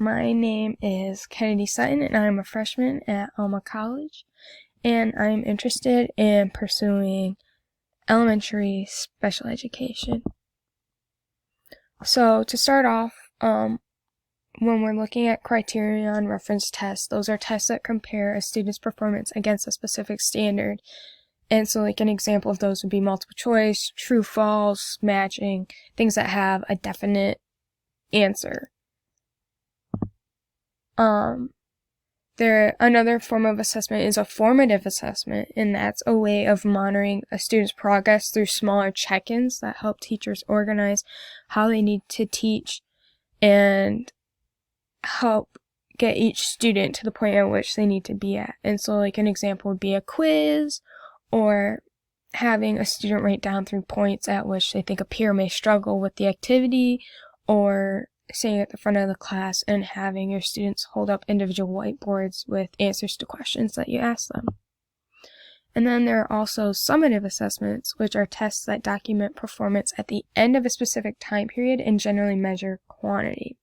My name is Kennedy Sutton, and I'm a freshman at Alma College, and I'm interested in pursuing elementary special education. So to start off, when we're looking at criterion reference tests, those are tests that compare a student's performance against a specific standard. And so like an example of those would be multiple choice, true, false, matching, things that have a definite answer. Another form of assessment is a formative assessment, and that's a way of monitoring a student's progress through smaller check-ins that help teachers organize how they need to teach and help get each student to the point at which they need to be at. And so like an example would be a quiz, or having a student write down 3 points at which they think a peer may struggle with the activity, or staying at the front of the class and having your students hold up individual whiteboards with answers to questions that you ask them. And then there are also summative assessments, which are tests that document performance at the end of a specific time period and generally measure quantity.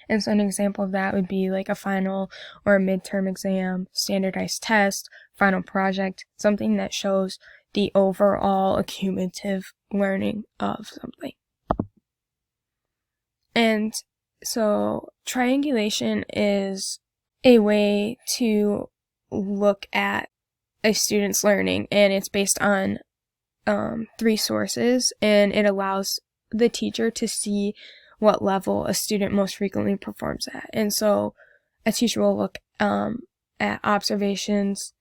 And so an example of that would be like a final or a midterm exam, standardized test, final project, something that shows the overall accumulative learning of something. And so triangulation is a way to look at a student's learning, and it's based on 3 sources, and it allows the teacher to see what level a student most frequently performs at. And so a teacher will look at observations,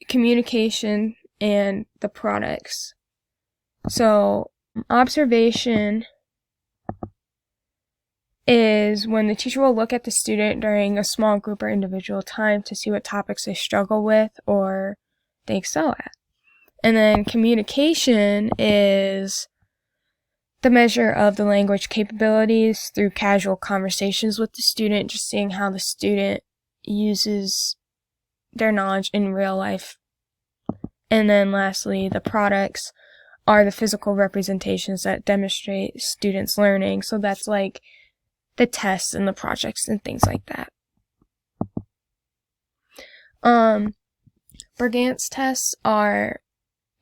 communication, and the products. So observation is when the teacher will look at the student during a small group or individual time to see what topics they struggle with or they excel at. And then communication is the measure of the language capabilities through casual conversations with the student, just seeing how the student uses their knowledge in real life. And then lastly, the products are the physical representations that demonstrate students' learning. So that's like the tests and the projects and things like that. Brigance tests are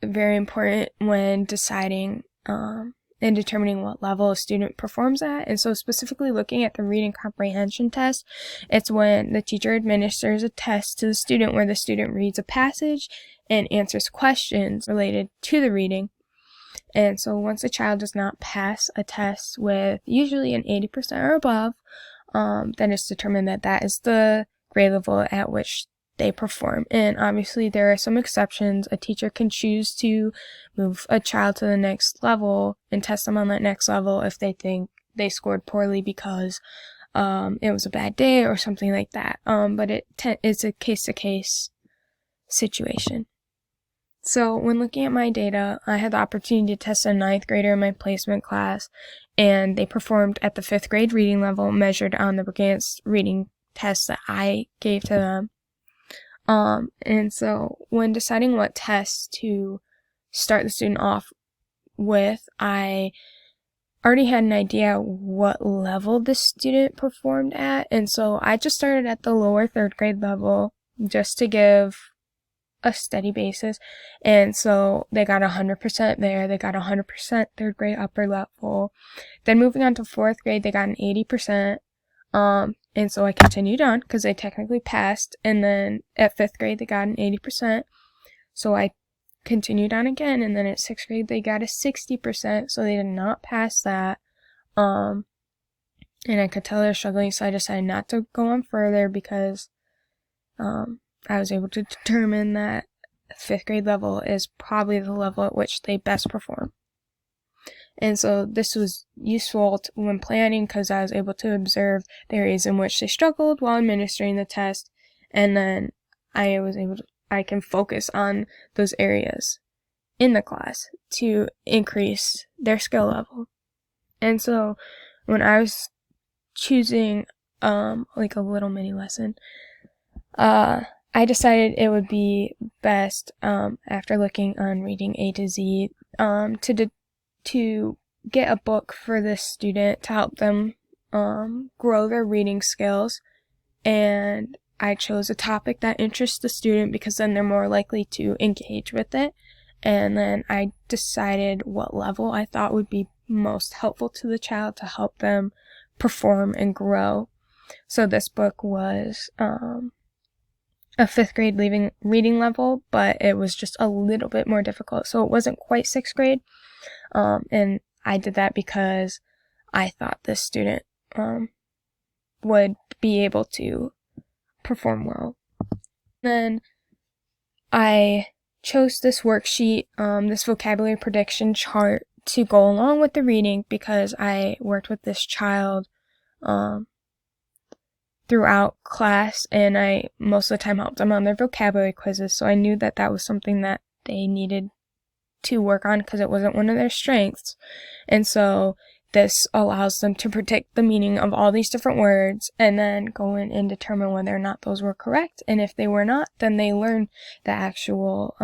very important when deciding and determining what level a student performs at. And so specifically looking at the reading comprehension test, it's when the teacher administers a test to the student where the student reads a passage and answers questions related to the reading. And so once a child does not pass a test with usually an 80% or above, then it's determined that that is the grade level at which they perform. And obviously there are some exceptions. A teacher can choose to move a child to the next level and test them on that next level if they think they scored poorly because it was a bad day or something like that. But it's a case-to-case situation. So when looking at my data, I had the opportunity to test a 9th grader in my placement class, and they performed at the 5th grade reading level measured on the Brigance reading test that I gave to them. And so when deciding what tests to start the student off with, I already had an idea what level the student performed at, and so I just started at the lower 3rd grade level just to give a steady basis. And so they got 100% there, they got 100% 3rd grade upper level. Then moving on to 4th grade, they got an 80%. And so I continued on because they technically passed. And then at 5th grade, they got an 80%. So I continued on again. And then at 6th grade, they got a 60%. So they did not pass that. And I could tell they're struggling. So I decided not to go on further because, I was able to determine that 5th grade level is probably the level at which they best perform. And so this was useful when planning because I was able to observe the areas in which they struggled while administering the test, and then I can focus on those areas in the class to increase their skill level. And so when I was choosing like a little mini lesson, I decided it would be best, after looking on Reading A to Z, to get a book for this student to help them grow their reading skills, and I chose a topic that interests the student because then they're more likely to engage with it. And then I decided what level I thought would be most helpful to the child to help them perform and grow. So this book was a 5th grade reading level, but it was just a little bit more difficult. So it wasn't quite 6th grade. And I did that because I thought this student would be able to perform well. Then I chose this worksheet, this vocabulary prediction chart, to go along with the reading because I worked with this child throughout class, and I most of the time helped them on their vocabulary quizzes, so I knew that that was something that they needed to work on because it wasn't one of their strengths. And so this allows them to predict the meaning of all these different words and then go in and determine whether or not those were correct. And if they were not, then they learn the actual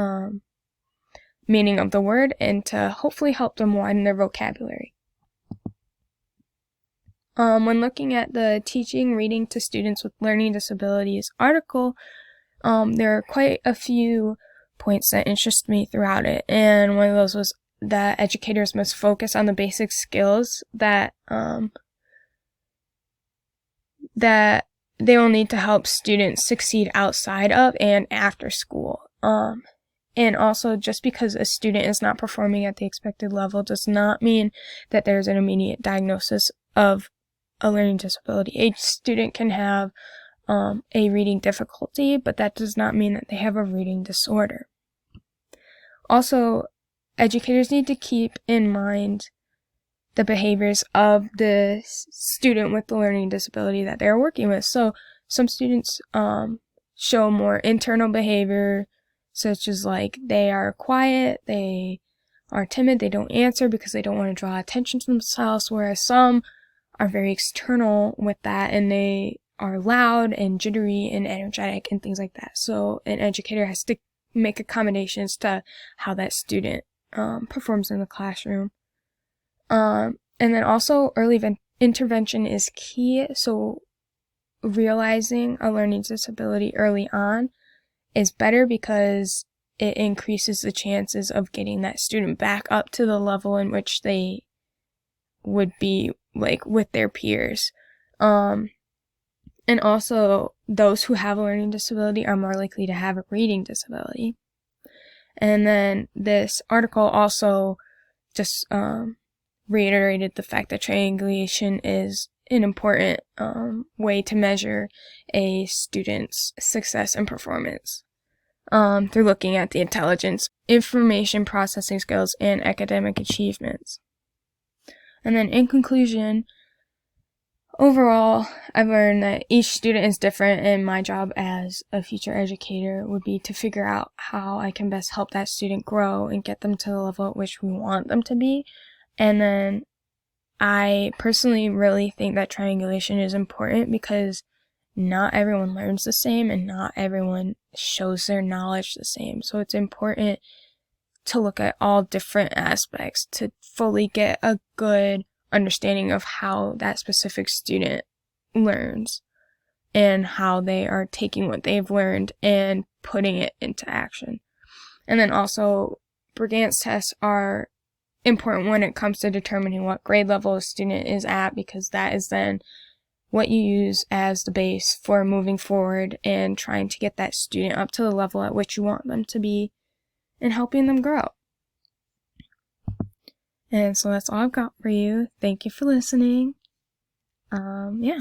meaning of the word and to hopefully help them widen their vocabulary. When looking at the Teaching Reading to Students with Learning Disabilities article, there are quite a few points that interest me throughout it. And one of those was that educators must focus on the basic skills that that they will need to help students succeed outside of and after school. And also, just because a student is not performing at the expected level does not mean that there's an immediate diagnosis of a learning disability. A student can have a reading difficulty, but that does not mean that they have a reading disorder. Also, educators need to keep in mind the behaviors of the student with the learning disability that they're working with. So some students show more internal behavior, such as like they are quiet, they are timid, they don't answer because they don't want to draw attention to themselves, whereas some are very external with that and they are loud and jittery and energetic and things like that. So an educator has to make accommodations to how that student performs in the classroom. And then also early intervention is key. So realizing a learning disability early on is better because it increases the chances of getting that student back up to the level in which they would be like with their peers. And also those who have a learning disability are more likely to have a reading disability. And then this article also just reiterated the fact that triangulation is an important way to measure a student's success and performance through looking at the intelligence, information processing skills, and academic achievements. And then in conclusion, overall, I've learned that each student is different, and my job as a future educator would be to figure out how I can best help that student grow and get them to the level at which we want them to be. And then I personally really think that triangulation is important because not everyone learns the same and not everyone shows their knowledge the same. So it's important to look at all different aspects to fully get a good understanding of how that specific student learns and how they are taking what they've learned and putting it into action. And then also, Brigance tests are important when it comes to determining what grade level a student is at, because that is then what you use as the base for moving forward and trying to get that student up to the level at which you want them to be and helping them grow. And so that's all I've got for you. Thank you for listening. Yeah.